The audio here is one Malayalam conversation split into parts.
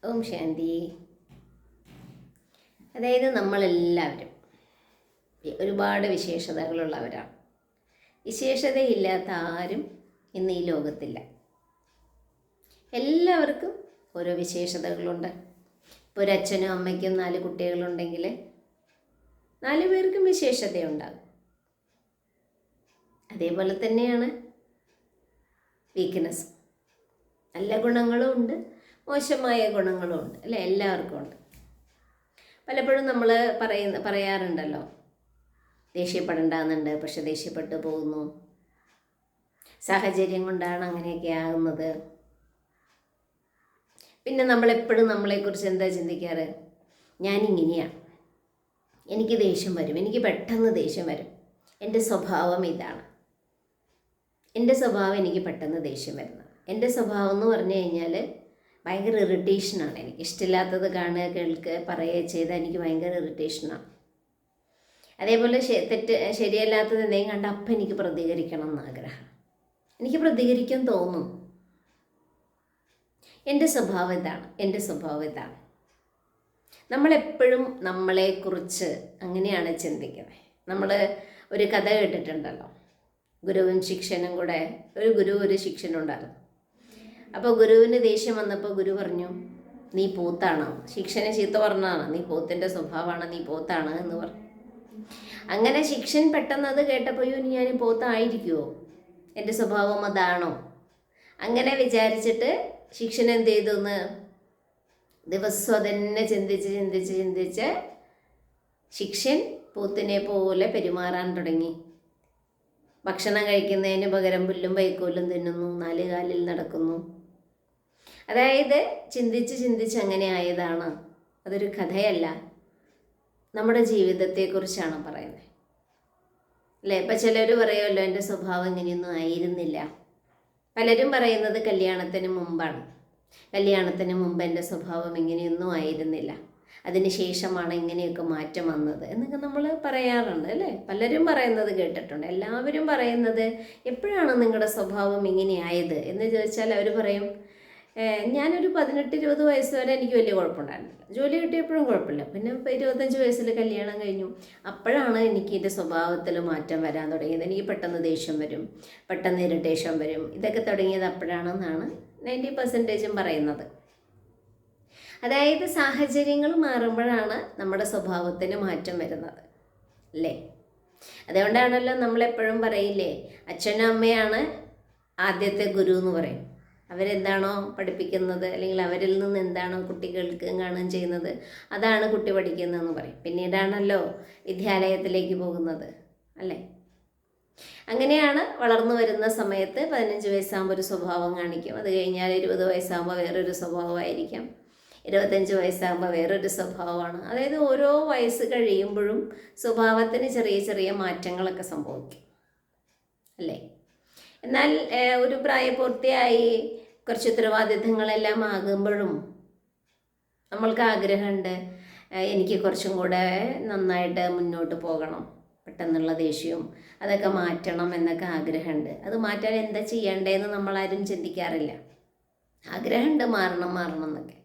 ഓം ശാന്തി. അതായത് നമ്മളെല്ലാവരും ഒരുപാട് വിശേഷതകളുള്ളവരാണ്. വിശേഷതയില്ലാത്ത ആരും ഇന്ന് ഈ ലോകത്തില്ല. എല്ലാവർക്കും ഓരോ വിശേഷതകളുണ്ട്. ഇപ്പോൾ ഒരു അച്ഛനും അമ്മയ്ക്കും 4 കുട്ടികളുണ്ടെങ്കിൽ 4 പേർക്കും വിശേഷതയുണ്ടാകും. അതേപോലെ തന്നെയാണ് വീക്ക്നെസ്. നല്ല ഗുണങ്ങളും ഉണ്ട്, മോശമായ ഗുണങ്ങളും ഉണ്ട്, അല്ലേ? എല്ലാവർക്കും ഉണ്ട്. പലപ്പോഴും നമ്മൾ പറയാറുണ്ടല്ലോ, ദേഷ്യപ്പെടേണ്ടാകുന്നുണ്ട്, പക്ഷെ ദേഷ്യപ്പെട്ടു പോകുന്നു, സാഹചര്യം കൊണ്ടാണ് അങ്ങനെയൊക്കെ ആകുന്നത്. പിന്നെ നമ്മളെപ്പോഴും നമ്മളെക്കുറിച്ച് എന്താ ചിന്തിക്കാറ്? ഞാനിങ്ങനെയാണ്, എനിക്ക് ദേഷ്യം വരും, എനിക്ക് പെട്ടെന്ന് ദേഷ്യം വരും, എൻ്റെ സ്വഭാവം ഇതാണ്, എൻ്റെ സ്വഭാവം എനിക്ക് പെട്ടെന്ന് ദേഷ്യം വരുന്നത്. എൻ്റെ സ്വഭാവം എന്ന് പറഞ്ഞു കഴിഞ്ഞാൽ ഭയങ്കര ഇറിറ്റേഷനാണ്. എനിക്ക് ഇഷ്ടമില്ലാത്തത് കാണുക, കേൾക്കുക, പറയുക ചെയ്താൽ എനിക്ക് ഭയങ്കര ഇറിറ്റേഷനാണ്. അതേപോലെ ശരിയല്ലാത്തത് എന്തെങ്കിലും കണ്ട അപ്പം എനിക്ക് പ്രതികരിക്കണം എന്നാഗ്രഹം, എനിക്ക് പ്രതികരിക്കാൻ തോന്നും. എൻ്റെ സ്വഭാവം ഇതാണ്. നമ്മളെപ്പോഴും നമ്മളെക്കുറിച്ച് അങ്ങനെയാണ് ചിന്തിക്കുന്നത്. നമ്മൾ ഒരു കഥ കേട്ടിട്ടുണ്ടല്ലോ, ഗുരുവും ശിഷ്യനും കൂടെ. ഒരു ശിഷ്യനുണ്ടായിരുന്നു. അപ്പോൾ ഗുരുവിന് ദേഷ്യം വന്നപ്പോൾ ഗുരു പറഞ്ഞു, നീ പോത്താണോ? ശിഷ്യനെ ചീത്ത പറഞ്ഞാണ്, നീ പോത്തിൻ്റെ സ്വഭാവമാണ്, നീ പോത്താണ് എന്ന് പറഞ്ഞു. അങ്ങനെ ശിഷ്യൻ പെട്ടെന്ന് അത് കേട്ടപ്പോൾ, ഞാൻ പോത്തായിരിക്കുമോ? എൻ്റെ സ്വഭാവം അതാണോ? അങ്ങനെ വിചാരിച്ചിട്ട് ശിഷ്യൻ എന്ത് ചെയ്തു എന്ന് ദിവസം അതന്നെ ചിന്തിച്ച് ശിഷ്യൻ പോത്തിനെ പോലെ പെരുമാറാൻ തുടങ്ങി. ഭക്ഷണം കഴിക്കുന്നതിന് പകരം പുല്ലും വൈക്കോലും തിന്നുന്നു, 4 കാലിൽ നടക്കുന്നു. അതായത് ചിന്തിച്ച് അങ്ങനെ ആയതാണ്. അതൊരു കഥയല്ല, നമ്മുടെ ജീവിതത്തെക്കുറിച്ചാണ് പറയുന്നത്, അല്ലേ? ഇപ്പം ചിലർ പറയുമല്ലോ, എൻ്റെ സ്വഭാവം ഇങ്ങനെയൊന്നും ആയിരുന്നില്ല. പലരും പറയുന്നത് കല്യാണത്തിന് മുമ്പാണ്. കല്യാണത്തിന് മുമ്പ് എൻ്റെ സ്വഭാവം ഇങ്ങനെയൊന്നും ആയിരുന്നില്ല, അതിന് ശേഷമാണ് ഇങ്ങനെയൊക്കെ മാറ്റം വന്നത് എന്നൊക്കെ നമ്മൾ പറയാറുണ്ട്, അല്ലേ? പലരും പറയുന്നത് കേട്ടിട്ടുണ്ട്. എല്ലാവരും പറയുന്നത് എപ്പോഴാണ് നിങ്ങളുടെ സ്വഭാവം ഇങ്ങനെയായത് എന്ന് ചോദിച്ചാൽ അവർ പറയും, ഞാനൊരു 18-20 വയസ്സ് വരെ എനിക്ക് വലിയ കുഴപ്പമുണ്ടായിരുന്നില്ല, ജോലി കിട്ടിയപ്പോഴും കുഴപ്പമില്ല, പിന്നെ 25 വയസ്സിൽ കല്യാണം കഴിഞ്ഞു, അപ്പോഴാണ് എനിക്ക് എൻ്റെ സ്വഭാവത്തിൽ മാറ്റം വരാൻ തുടങ്ങിയത്. എനിക്ക് പെട്ടെന്ന് ദേഷ്യം വരും, പെട്ടെന്ന് ഇറിറ്റേഷൻ വരും, ഇതൊക്കെ തുടങ്ങിയത് അപ്പോഴാണെന്നാണ് 90% പറയുന്നത്. അതായത് സാഹചര്യങ്ങൾ മാറുമ്പോഴാണ് നമ്മുടെ സ്വഭാവത്തിന് മാറ്റം വരുന്നത്, അല്ലേ? അതുകൊണ്ടാണല്ലോ നമ്മളെപ്പോഴും പറയില്ലേ, അച്ഛനും അമ്മയാണ് ആദ്യത്തെ ഗുരു എന്ന് പറയും. അവരെന്താണോ പഠിപ്പിക്കുന്നത്, അല്ലെങ്കിൽ അവരിൽ നിന്ന് എന്താണോ കുട്ടികൾക്ക് കാണുകയും ചെയ്യുന്നത്, അതാണ് കുട്ടി പഠിക്കുന്നതെന്ന് പറയും. പിന്നീടാണല്ലോ വിദ്യാലയത്തിലേക്ക് പോകുന്നത്, അല്ലേ? അങ്ങനെയാണ് വളർന്നു വരുന്ന സമയത്ത് 15 വയസ്സാകുമ്പോൾ ഒരു സ്വഭാവം കാണിക്കും, അത് കഴിഞ്ഞാൽ 20 വയസ്സാകുമ്പോൾ വേറൊരു സ്വഭാവമായിരിക്കാം, 25 വയസ്സാകുമ്പോൾ വേറൊരു സ്വഭാവമാണ്. അതായത് ഓരോ വയസ്സ് കഴിയുമ്പോഴും സ്വഭാവത്തിന് ചെറിയ മാറ്റങ്ങളൊക്കെ സംഭവിക്കും, അല്ലേ? എന്നാൽ ഒരു പ്രായപൂർത്തിയായി കുറച്ച് ഉത്തരവാദിത്തങ്ങളെല്ലാം ആകുമ്പോഴും നമ്മൾക്ക് ആഗ്രഹമുണ്ട്, എനിക്ക് കുറച്ചും കൂടെ നന്നായിട്ട് മുന്നോട്ട് പോകണം, പെട്ടെന്നുള്ള ദേഷ്യവും അതൊക്കെ മാറ്റണം എന്നൊക്കെ ആഗ്രഹമുണ്ട്. അത് മാറ്റാൻ എന്താ ചെയ്യേണ്ടതെന്ന് നമ്മളാരും ചിന്തിക്കാറില്ല. ആഗ്രഹമുണ്ട് മാറണം എന്നൊക്കെ.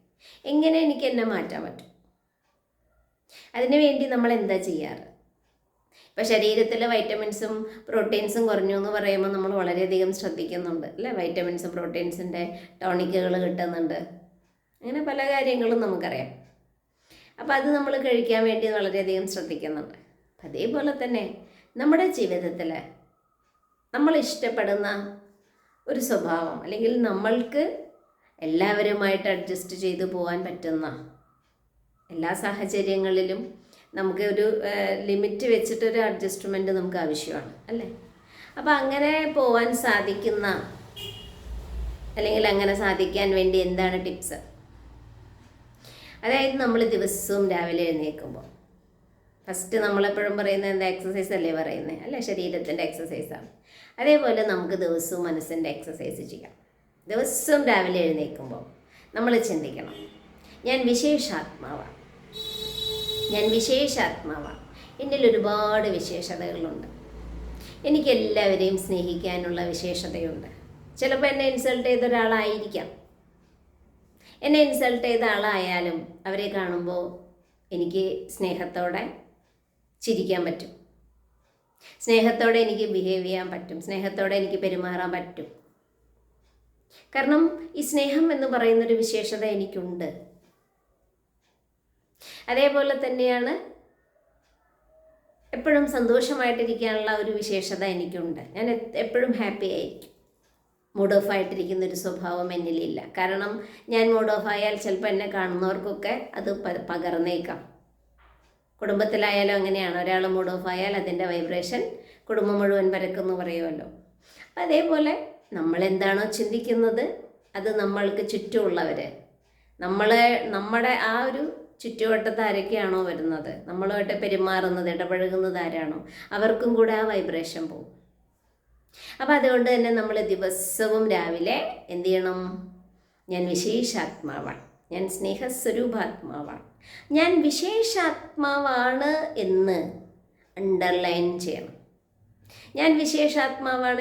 എങ്ങനെ എനിക്ക് എന്നെ മാറ്റാൻ പറ്റും? അതിനു വേണ്ടി നമ്മൾ എന്താ ചെയ്യാറ്? ഇപ്പം ശരീരത്തിൽ വൈറ്റമിൻസും പ്രോട്ടീൻസും കുറഞ്ഞു എന്ന് പറയുമ്പോൾ നമ്മൾ വളരെയധികം ശ്രദ്ധിക്കുന്നുണ്ട്, അല്ലേ? വൈറ്റമിൻസും പ്രോട്ടീൻസിൻ്റെ ടോണിക്കുകൾ കിട്ടുന്നുണ്ട്, അങ്ങനെ പല കാര്യങ്ങളും നമുക്കറിയാം. അപ്പോൾ അത് നമ്മൾ കഴിക്കാൻ വേണ്ടി വളരെയധികം ശ്രദ്ധിക്കുന്നുണ്ട്. അതേപോലെ തന്നെ നമ്മുടെ ജീവിതത്തിൽ നമ്മൾ ഇഷ്ടപ്പെടുന്ന ഒരു സ്വഭാവം, അല്ലെങ്കിൽ നമ്മൾക്ക് എല്ലാവരുമായിട്ട് അഡ്ജസ്റ്റ് ചെയ്തു പോകാൻ പറ്റുന്ന എല്ലാ സാഹചര്യങ്ങളിലും നമുക്ക് ഒരു ലിമിറ്റ് വെച്ചിട്ടൊരു അഡ്ജസ്റ്റ്മെൻറ്റ് നമുക്ക് ആവശ്യമാണ്, അല്ലേ? അപ്പോൾ അങ്ങനെ പോകാൻ സാധിക്കുന്ന, അല്ലെങ്കിൽ അങ്ങനെ സാധിക്കാൻ വേണ്ടി എന്താണ് ടിപ്സ്? അതായത് നമ്മൾ ദിവസവും രാവിലെ എഴുന്നേൽക്കുമ്പോൾ ഫസ്റ്റ് നമ്മളെപ്പോഴും പറയുന്നത് എന്താ? എക്സസൈസ് അല്ലേ പറയുന്നത്, അല്ലേ? ശരീരത്തിൻ്റെ എക്സസൈസാണ്. അതേപോലെ നമുക്ക് ദിവസവും മനസ്സിൻ്റെ എക്സസൈസ് ചെയ്യാം. ദിവസവും രാവിലെ എഴുന്നേൽക്കുമ്പോൾ നമ്മൾ ചിന്തിക്കണം, ഞാൻ വിശേഷാത്മാവാണ്, എന്നിൽ ഒരുപാട് വിശേഷതകളുണ്ട്, എനിക്കെല്ലാവരെയും സ്നേഹിക്കാനുള്ള വിശേഷതയുണ്ട്. ചിലപ്പോൾ എന്നെ ഇൻസൾട്ട് ചെയ്ത ഒരാളായിരിക്കാം, എന്നെ ഇൻസൾട്ട് ചെയ്ത ആളായാലും അവരെ കാണുമ്പോൾ എനിക്ക് സ്നേഹത്തോടെ ചിരിക്കാൻ പറ്റും, സ്നേഹത്തോടെ എനിക്ക് ബിഹേവ് ചെയ്യാൻ പറ്റും, സ്നേഹത്തോടെ എനിക്ക് പെരുമാറാൻ പറ്റും. കാരണം ഈ സ്നേഹം എന്ന് പറയുന്നൊരു വിശേഷത എനിക്കുണ്ട്. അതേപോലെ തന്നെയാണ് എപ്പോഴും സന്തോഷമായിട്ടിരിക്കാനുള്ള ഒരു വിശേഷത എനിക്കുണ്ട്. ഞാൻ എപ്പോഴും ഹാപ്പി ആയിരിക്കും. മൂഡ് ഓഫ് ആയിട്ടിരിക്കുന്നൊരു സ്വഭാവം എന്നിലില്ല. കാരണം ഞാൻ മൂഡ് ഓഫ് ആയാൽ ചിലപ്പോൾ എന്നെ കാണുന്നവർക്കൊക്കെ അത് പകർന്നേക്കാം. കുടുംബത്തിലായാലും അങ്ങനെയാണ്. ഒരാൾ മൂഡ് ഓഫ് ആയാൽ അതിൻ്റെ വൈബ്രേഷൻ കുടുംബം മുഴുവൻ പരക്കുമെന്ന് പറയുമല്ലോ. അപ്പം അതേപോലെ നമ്മളെന്താണോ ചിന്തിക്കുന്നത് അത് നമ്മൾക്ക് ചുറ്റുമുള്ളവർ, നമ്മുടെ ആ ഒരു ചുറ്റുവട്ടത്ത് ആരൊക്കെയാണോ വരുന്നത്, നമ്മളുമായിട്ട് പെരുമാറുന്നത്, ഇടപഴകുന്നത് ആരാണോ അവർക്കും കൂടെ ആ വൈബ്രേഷൻ പോകും. അപ്പം അതുകൊണ്ട് തന്നെ നമ്മൾ ദിവസവും രാവിലെ എന്ത് ചെയ്യണം? ഞാൻ വിശേഷാത്മാവാണ്, ഞാൻ സ്നേഹസ്വരൂപാത്മാവാണ്, ഞാൻ വിശേഷാത്മാവാണ് എന്ന് അണ്ടർലൈൻ ചെയ്യണം. ഞാൻ വിശേഷാത്മാവാണ്.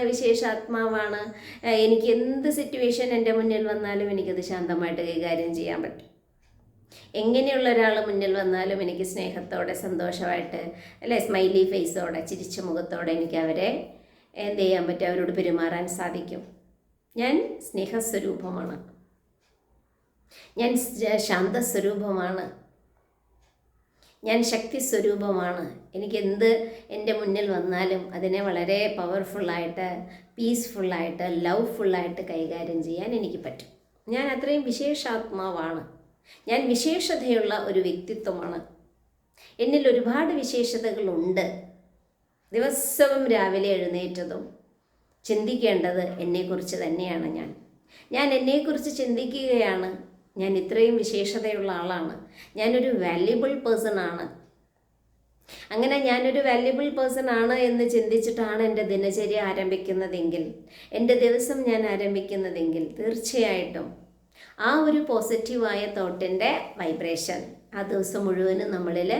എനിക്ക് എന്ത് സിറ്റുവേഷൻ എൻ്റെ മുന്നിൽ വന്നാലും എനിക്കത് ശാന്തമായിട്ട് കൈകാര്യം ചെയ്യാൻ പറ്റും. എങ്ങനെയുള്ള ഒരാൾ മുന്നിൽ വന്നാലും എനിക്ക് സ്നേഹത്തോടെ സന്തോഷമായിട്ട് അല്ലെ സ്മൈലി ഫേസോടെ ചിരിച്ച മുഖത്തോടെ എനിക്ക് അവരെ എന്ത് ചെയ്യാൻ പറ്റും? അവരോട് പെരുമാറാൻ സാധിക്കും. ഞാൻ സ്നേഹസ്വരൂപമാണ്, ഞാൻ ശാന്തസ്വരൂപമാണ്, ഞാൻ ശക്തി സ്വരൂപമാണ്. എനിക്ക് എൻ്റെ മുന്നിൽ വന്നാലും അതിനെ വളരെ പവർഫുള്ളായിട്ട്, പീസ്ഫുള്ളായിട്ട്, ലവ്ഫുള്ളായിട്ട് കൈകാര്യം ചെയ്യാൻ എനിക്ക് പറ്റും. ഞാൻ അത്രയും വിശേഷാത്മാവാണ്. ഞാൻ വിശേഷതയുള്ള ഒരു വ്യക്തിത്വമാണ്. എന്നിൽ ഒരുപാട് വിശേഷതകളുണ്ട്. ദിവസവും രാവിലെ എഴുന്നേറ്റതും ചിന്തിക്കേണ്ടത് എന്നെക്കുറിച്ച് തന്നെയാണ്. ഞാൻ എന്നെക്കുറിച്ച് ചിന്തിക്കുകയാണ്. ഞാൻ ഇത്രയും വിശേഷതയുള്ള ആളാണ്, ഞാനൊരു വാല്യുബിൾ പേഴ്സൺ ആണ്. അങ്ങനെ ഞാനൊരു വാല്യുബിൾ പേഴ്സൺ ആണ് എന്ന് ചിന്തിച്ചിട്ടാണ് എൻ്റെ ദിനചര്യ ആരംഭിക്കുന്നതെങ്കിൽ, എൻ്റെ ദിവസം ഞാൻ ആരംഭിക്കുന്നതെങ്കിൽ തീർച്ചയായിട്ടും ആ ഒരു പോസിറ്റീവായ തോട്ടിൻ്റെ വൈബ്രേഷൻ ആ ദിവസം മുഴുവനും നമ്മളിൽ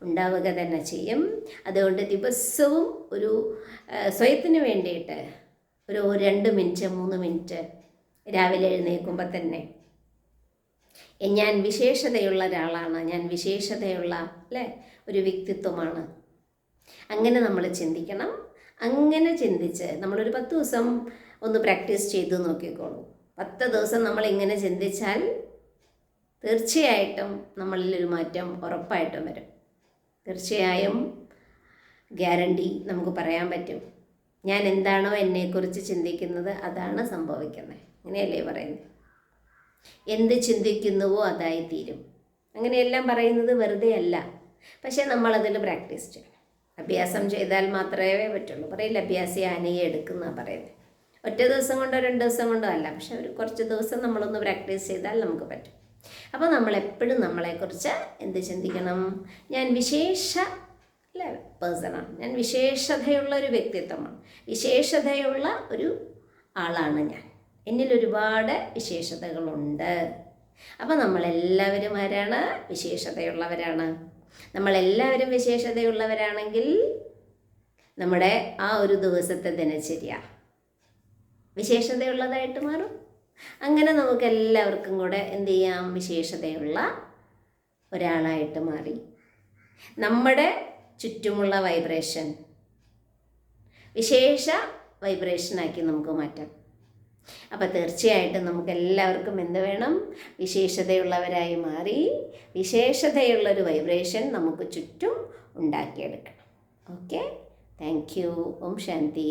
ഉണ്ടാവുക തന്നെ ചെയ്യും. അതുകൊണ്ട് ദിവസവും ഒരു സ്വയത്തിന് വേണ്ടിയിട്ട് ഒരു 2 മിനിറ്റ് 3 മിനിറ്റ് രാവിലെ എഴുന്നേൽക്കുമ്പോൾ തന്നെ ഞാൻ വിശേഷതയുള്ള ഒരാളാണ്, ഞാൻ വിശേഷതയുള്ള ഒരു വ്യക്തിത്വമാണ്, അങ്ങനെ നമ്മൾ ചിന്തിക്കണം. അങ്ങനെ ചിന്തിച്ച് നമ്മളൊരു 10 ദിവസം ഒന്ന് പ്രാക്ടീസ് ചെയ്ത് നോക്കിക്കോളൂ. 10 ദിവസം നമ്മളിങ്ങനെ ചിന്തിച്ചാൽ തീർച്ചയായിട്ടും നമ്മളിലൊരു മാറ്റം ഉറപ്പായിട്ടും വരും. തീർച്ചയായും ഗ്യാരണ്ടി നമുക്ക് പറയാൻ പറ്റും. ഞാൻ എന്താണോ എന്നെക്കുറിച്ച് ചിന്തിക്കുന്നത് അതാണ് സംഭവിക്കുന്നത്. അങ്ങനെയല്ലേ പറയുന്നത്? എന്ത് ചിന്തിക്കുന്നുവോ അതായിത്തീരും. അങ്ങനെയെല്ലാം പറയുന്നത് വെറുതെ അല്ല. പക്ഷേ നമ്മളതിൽ പ്രാക്ടീസ് ചെയ്യണം. അഭ്യാസം ചെയ്താൽ മാത്രമേ പറ്റുള്ളൂ. പറയില്ല അഭ്യാസി ആനയെ എടുക്കുന്നതാണ് പറയുന്നത്. ഒറ്റ ദിവസം കൊണ്ടോ 2 ദിവസം കൊണ്ടോ അല്ല, പക്ഷെ ഒരു കുറച്ച് ദിവസം നമ്മളൊന്ന് പ്രാക്ടീസ് ചെയ്താൽ നമുക്ക് പറ്റും. അപ്പോൾ നമ്മളെപ്പോഴും നമ്മളെക്കുറിച്ച് എന്ത് ചിന്തിക്കണം? ഞാൻ പേഴ്സണാണ്, ഞാൻ വിശേഷതയുള്ള ഒരു വ്യക്തിത്വമാണ്, വിശേഷതയുള്ള ഒരു ആളാണ് ഞാൻ. എന്നിൽ ഒരുപാട് വിശേഷതകളുണ്ട്. അപ്പോൾ നമ്മളെല്ലാവരും ആരാണ്? വിശേഷതയുള്ളവരാണ്. നമ്മളെല്ലാവരും വിശേഷതയുള്ളവരാണെങ്കിൽ നമ്മുടെ ആ ഒരു ദിവസത്തെ ദിനചര്യ വിശേഷതയുള്ളതായിട്ട് മാറും. അങ്ങനെ നമുക്ക് എല്ലാവർക്കും കൂടെ എന്ത് ചെയ്യാം? വിശേഷതയുള്ള ഒരാളായിട്ട് മാറി നമ്മുടെ ചുറ്റുമുള്ള വൈബ്രേഷൻ വിശേഷ വൈബ്രേഷനാക്കി നമുക്ക് മാറ്റാം. അപ്പോൾ തീർച്ചയായിട്ടും നമുക്ക് എല്ലാവർക്കും എന്ത് വേണം? വിശേഷതയുള്ളവരായി മാറി വിശേഷതയുള്ളൊരു വൈബ്രേഷൻ നമുക്ക് ചുറ്റും ഉണ്ടാക്കിയെടുക്കണം. Okay, thank you. Om Shanti.